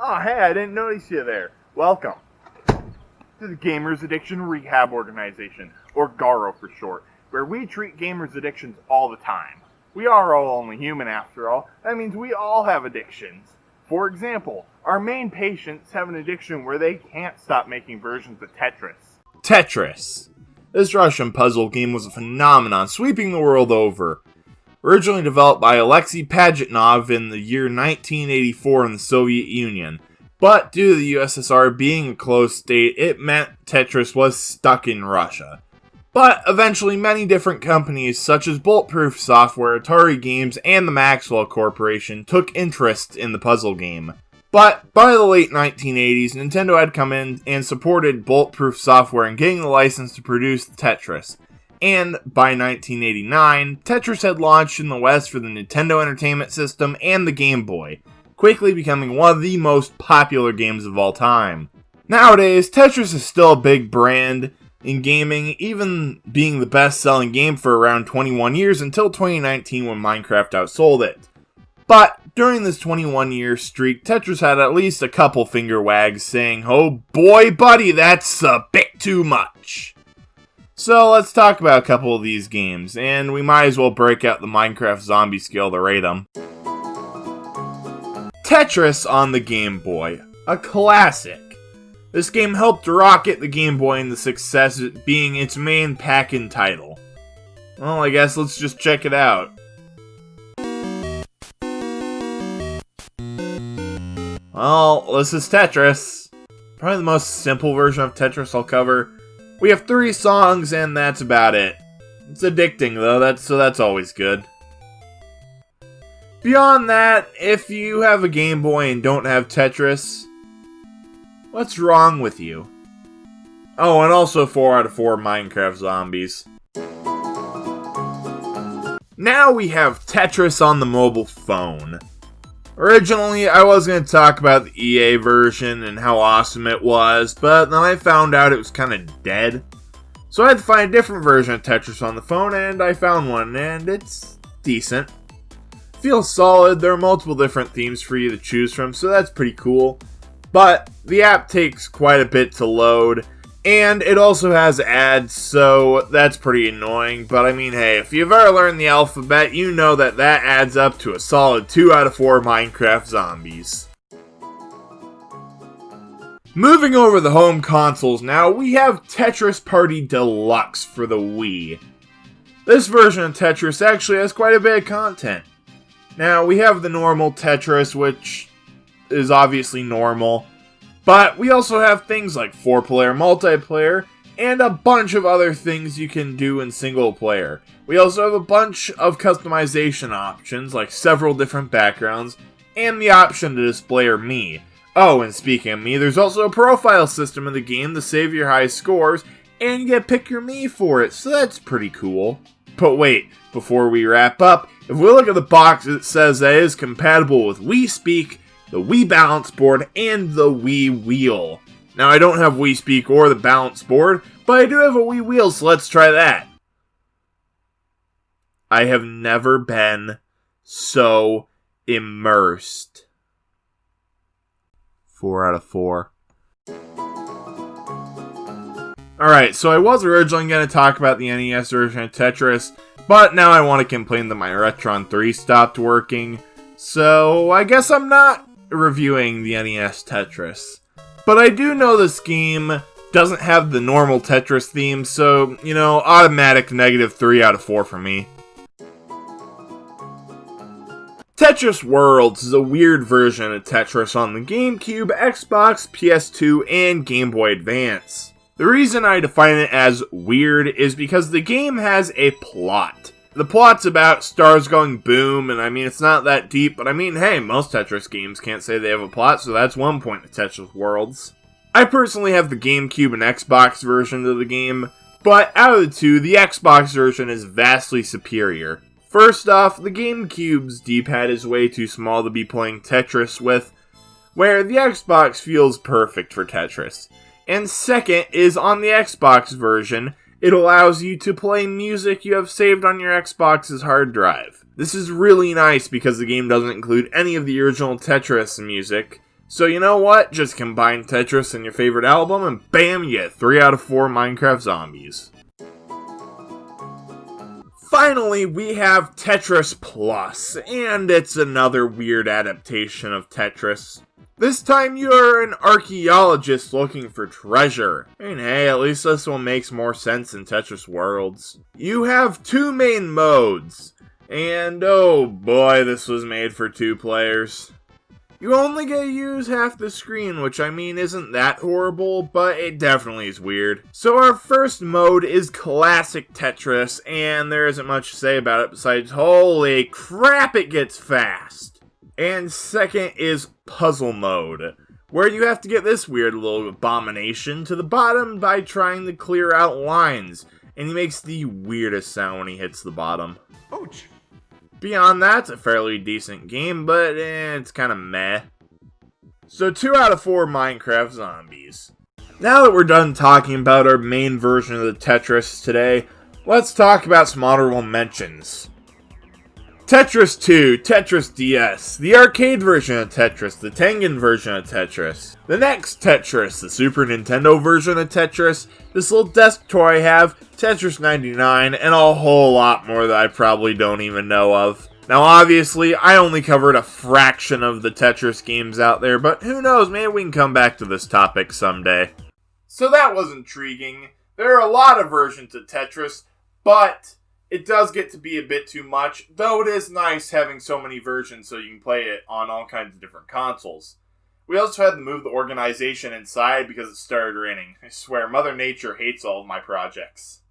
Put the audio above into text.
Oh, hey, I didn't notice you there. Welcome to the Gamers Addiction Rehab Organization, or GARO for short, where we treat gamers' addictions all the time. We are all only human after all. That means we all have addictions. For example, our main patients have an addiction where they can't stop making versions of Tetris. Tetris. This Russian puzzle game was a phenomenon, sweeping the world over. Originally developed by Alexei Pajitnov in the year 1984 in the Soviet Union. But due to the USSR being a closed state, it meant Tetris was stuck in Russia. But eventually many different companies such as Bulletproof Software, Atari Games, and the Maxwell Corporation took interest in the puzzle game. But by the late 1980s, Nintendo had come in and supported Bulletproof Software in getting the license to produce Tetris. And by 1989, Tetris had launched in the West for the Nintendo Entertainment System and the Game Boy, quickly becoming one of the most popular games of all time. Nowadays, Tetris is still a big brand in gaming, even being the best-selling game for around 21 years until 2019 when Minecraft outsold it. But during this 21-year streak, Tetris had at least a couple finger wags saying, "Oh boy, buddy, that's a bit too much." So let's talk about a couple of these games, and we might as well break out the Minecraft zombie scale to rate them. Tetris on the Game Boy, a classic. This game helped rocket the Game Boy into success, being its main pack-in title. Well, I guess let's just check it out. Well, this is Tetris. Probably the most simple version of Tetris I'll cover. We have 3 songs, and that's about it. It's addicting, though, that's always good. Beyond that, if you have a Game Boy and don't have Tetris, what's wrong with you? Oh, and also 4 out of 4 Minecraft zombies. Now we have Tetris on the mobile phone. Originally, I was going to talk about the EA version and how awesome it was, but then I found out it was kind of dead. So I had to find a different version of Tetris on the phone, and I found one, and it's decent. Feels solid, there are multiple different themes for you to choose from, so that's pretty cool. But the app takes quite a bit to load, and it also has ads, so that's pretty annoying. But I mean, hey, if you've ever learned the alphabet, you know that adds up to a solid 2 out of 4 Minecraft zombies. Moving over the home consoles now, we have Tetris Party Deluxe for the Wii. This version of Tetris actually has quite a bit of content. Now, we have the normal Tetris, which is obviously normal. But we also have things like 4-player multiplayer, and a bunch of other things you can do in single player. We also have a bunch of customization options, like several different backgrounds, and the option to display your Mii. Oh, and speaking of Mii, there's also a profile system in the game to save your high scores, and you get to pick your Mii for it, so that's pretty cool. But wait, before we wrap up, if we look at the box, it says that it is compatible with Wii Speak, the Wii Balance Board, and the Wii Wheel. Now, I don't have Wii Speak or the Balance Board, but I do have a Wii Wheel, so let's try that. I have never been so immersed. 4 out of 4. Alright, so I was originally going to talk about the NES version of Tetris, but now I want to complain that my Retron 3 stopped working, so I guess I'm not reviewing the NES Tetris. But I do know this game doesn't have the normal Tetris theme, so, automatic negative 3 out of 4 for me. Tetris Worlds is a weird version of Tetris on the GameCube, Xbox, PS2, and Game Boy Advance. The reason I define it as weird is because the game has a plot. The plot's about stars going boom, and I mean, it's not that deep, but I mean, hey, most Tetris games can't say they have a plot, so that's one point of Tetris Worlds. I personally have the GameCube and Xbox version of the game, but out of the two, the Xbox version is vastly superior. First off, the GameCube's D-pad is way too small to be playing Tetris with, where the Xbox feels perfect for Tetris. And second is on the Xbox version, it allows you to play music you have saved on your Xbox's hard drive. This is really nice because the game doesn't include any of the original Tetris music, So you know what? Just combine Tetris and your favorite album and bam, you get 3 out of 4 Minecraft zombies. Finally, we have Tetris Plus, and it's another weird adaptation of Tetris. This time you're an archaeologist looking for treasure. I mean, hey, at least this one makes more sense in Tetris Worlds. You have 2 main modes, and oh boy, this was made for 2 players. You only get to use half the screen, which I mean isn't that horrible, but it definitely is weird. So our first mode is Classic Tetris, and there isn't much to say about it besides holy crap it gets fast. And second is Puzzle Mode, where you have to get this weird little abomination to the bottom by trying to clear out lines, and he makes the weirdest sound when he hits the bottom. Ouch. Beyond that, it's a fairly decent game, but it's kind of meh. So 2 out of 4 Minecraft zombies. Now that we're done talking about our main version of the Tetris today, let's talk about some honorable mentions. Tetris 2, Tetris DS, the arcade version of Tetris, the Tengen version of Tetris, the next Tetris, the Super Nintendo version of Tetris, this little desk toy I have, Tetris 99, and a whole lot more that I probably don't even know of. Now obviously, I only covered a fraction of the Tetris games out there, but who knows, maybe we can come back to this topic someday. So that was intriguing. There are a lot of versions of Tetris, but it does get to be a bit too much, though it is nice having so many versions so you can play it on all kinds of different consoles. We also had to move the organization inside because it started raining. I swear, Mother Nature hates all of my projects.